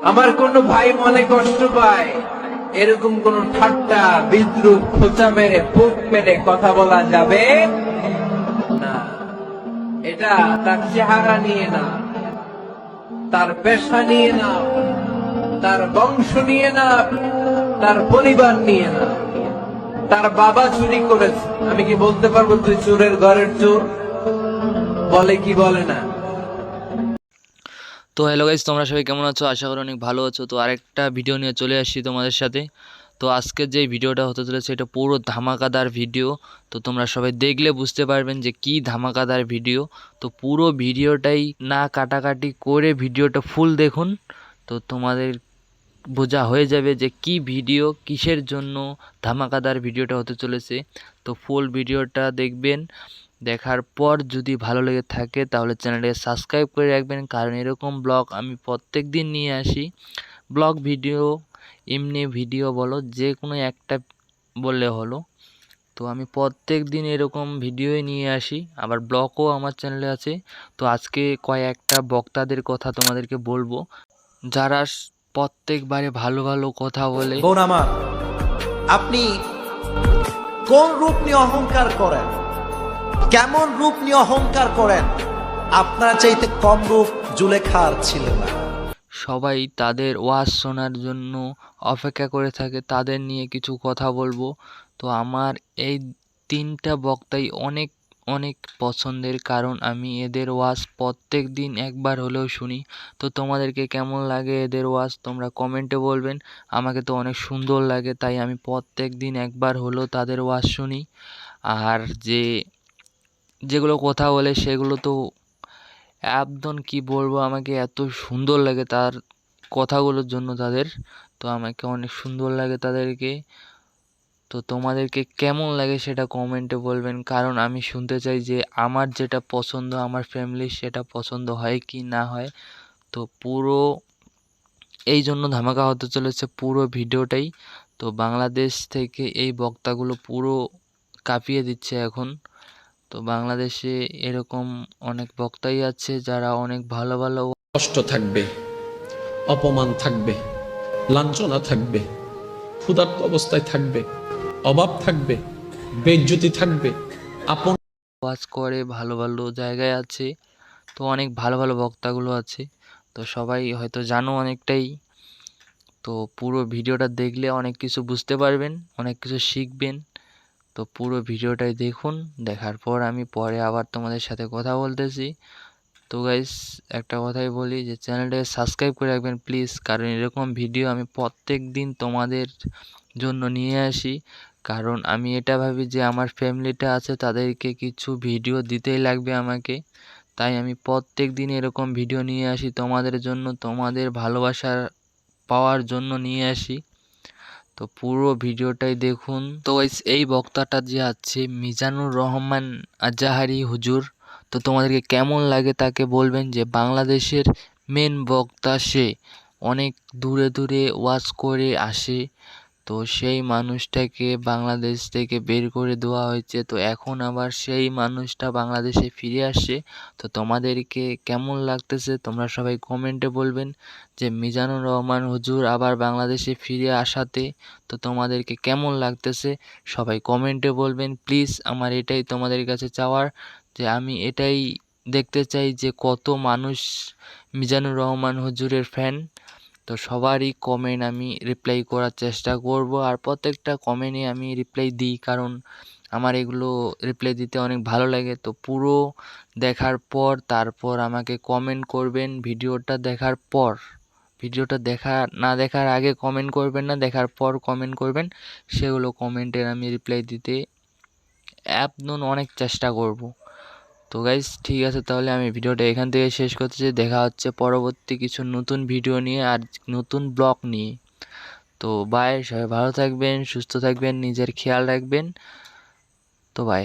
আমার কোনো ভাই মনে কষ্ট পায়, এরকম কোন ঠাট্টা বিদ্রুপ খোঁচা মেরে বুক মেরে কথা বলা যাবে না। এটা তার চেহারা নিয়ে না, তার পেশা নিয়ে না, তার বংশ নিয়ে না, তার পরিবার নিয়ে না। তার বাবা চুরি করেছে, আমি কি বলতে পারবো তুই চোরের ঘরের চোর? বলে কি বলে না? তো হ্যালো গাইস, তোমরা সবাই কেমন আছো? আশা করি অনেক ভালো আছো। তো আরেকটা ভিডিও নিয়ে চলে আসছি তোমাদের সাথে। তো আজকের যে ভিডিওটা হতে চলেছে এটা পুরো ধামাকাদার ভিডিও। তো তোমরা সবাই দেখলে বুঝতে পারবেন যে কি ধামাকাদার ভিডিও। তো পুরো ভিডিওটাই না কাটাকাটি করে ভিডিওটা ফুল দেখুন, তো তোমাদের বোঝা হয়ে যাবে যে কি ভিডিও, কিসের জন্য ধামাকাদার ভিডিওটা হতে চলেছে। তো ফুল ভিডিওটা দেখবেন, দেখার পর যদি ভালো লেগে থাকে তাহলে চ্যানেলটাকে সাবস্ক্রাইব করে রাখবেন, কারণ এরকম ব্লগ আমি প্রত্যেক দিন নিয়ে আসি। ব্লগ ভিডিও, এমনি ভিডিও বলো, যে কোনো একটা বললে হলো। তো আমি প্রত্যেক দিন এরকম ভিডিওই নিয়ে আসি, আবার ব্লগও আমার চ্যানেলে আছে। তো আজকে কয়েকটা বক্তাদের কথা তোমাদেরকে বলবো, যারা প্রত্যেকবারে ভালো ভালো কথা বলে। বোন আমার, আপনি কোন রূপ নিয়ে অহংকার করেন, কেমন রূপ নিয়ে অহংকার করেন? আপনার চাইতে কম রূপ জুলেখার ছিল না। সবাই তাদের ওয়াজ শোনার জন্য অপেক্ষা করে থাকে, তাদের নিয়ে কিছু কথা বলবো। তো আমার এই তিনটা বক্তাই অনেক অনেক পছন্দের, কারণ আমি এদের ওয়াজ প্রত্যেক দিন একবার হলেও শুনি। তো তোমাদেরকে কেমন লাগে এদের ওয়াজ তোমরা কমেন্টে বলবেন। আমাকে তো অনেক সুন্দর লাগে, তাই আমি প্রত্যেক দিন একবার হলেও তাদের ওয়াজ শুনি। আর যেগুলো কথা বলে সেগুলো তো একদম কি বলবো, আমাকে এত সুন্দর লাগে তার কথাগুলোর জন্য তাদের। তো আমাকে অনেক সুন্দর লাগে তাদেরকে। তো তোমাদেরকে কেমন লাগে সেটা কমেন্টে বলবেন, কারণ আমি শুনতে চাই যে আমার যেটা পছন্দ, আমার ফ্যামিলির সেটা পছন্দ হয় কি না হয়। তো পুরো এই জন্য ধামাকা হতে চলেছে পুরো ভিডিওটাই। তো বাংলাদেশ থেকে এই বক্তাগুলো পুরো কাঁপিয়ে দিচ্ছে এখন। তো বাংলাদেশে এরকম অনেক বক্তাই আছে যারা অনেক ভালো ভালো। কষ্ট থাকবে, অপমান থাকবে, লাঞ্ছনা থাকবে, ক্ষুধার্ত অবস্থায় থাকবে, অভাব থাকবে, বেইজ্জতি থাকবে। আপন ওয়াজ করে ভালো ভালো জায়গায় আছে। তো অনেক ভালো ভালো বক্তাগুলো আছে, তো সবাই হয়তো জানো অনেকটাই। তো পুরো ভিডিওটা দেখলে অনেক কিছু বুঝতে পারবেন, অনেক কিছু শিখবেন। তো পুরো ভিডিওটাই দেখুন, দেখার পর আমি পরে আবার তোমাদের সাথে কথা বলতেছি। তো গাইস, একটা কথাই বলি যে চ্যানেলটাকে সাবস্ক্রাইব করে রাখবেন প্লিজ, কারণ এরকম ভিডিও আমি প্রত্যেক দিন তোমাদের জন্য নিয়ে আসি। কারণ আমি এটা ভাবি যে আমার ফ্যামিলিটা আছে, তাদেরকে কিছু ভিডিও দিতেই লাগবে আমাকে। তাই আমি প্রত্যেক দিন এরকম ভিডিও নিয়ে আসি তোমাদের জন্য, তোমাদের ভালোবাসা পাওয়ার জন্য নিয়ে আসি। তো পুরো ভিডিওটাই দেখুন। তো এই বক্তাটা যে আছে মিজানুর রহমান আজাহারি হুজুর, তো তোমাদেরকে কেমন লাগে তাকে বলবেন। যে বাংলাদেশের মেন বক্তা সে, অনেক দূরে দূরে ওয়াজ করে আসে। তো সেই মানুষটাকে বাংলাদেশ থেকে বের করে দেওয়া হয়েছে, তো এখন আবার সেই মানুষটা বাংলাদেশে ফিরে আসছে। তো তোমাদেরকে কেমন লাগতেছে তোমরা সবাই কমেন্টে বলবেন, যে মিজানুর রহমান হুজুর আবার বাংলাদেশে ফিরে আসাতে তো তোমাদেরকে কেমন লাগতেছে সবাই কমেন্টে বলবেন প্লিজ। আমার এটাই তোমাদের কাছে চাওয়ার, যে আমি এটাই দেখতে চাই যে কত মানুষ মিজানুর রহমান হুজুরের ফ্যান। তো সবারই কমেন্ট আমি রিপ্লাই করার চেষ্টা করব, আর প্রত্যেকটা কমেন্টে আমি রিপ্লাই দিই, কারণ আমার এগুলো রিপ্লাই দিতে অনেক ভালো লাগে। তো পুরো দেখার পর তারপর আমাকে কমেন্ট করবেন ভিডিওটা দেখার পর। ভিডিওটা না দেখার আগে কমেন্ট করবেন না, দেখার পর কমেন্ট করবেন। সেগুলো কমেন্টের আমি রিপ্লাই দিতে একদম অনেক চেষ্টা করব। তো গাইস, ঠিক আছে, তাহলে আমি ভিডিওটা এখান থেকে শেষ করতেছি। দেখা হচ্ছে পরবর্তী কিছু নতুন ভিডিও নিয়ে আর নতুন ব্লগ নিয়ে। তো বাই, সবাই ভালো থাকবেন, সুস্থ থাকবেন, নিজের খেয়াল রাখবেন। তো বাই।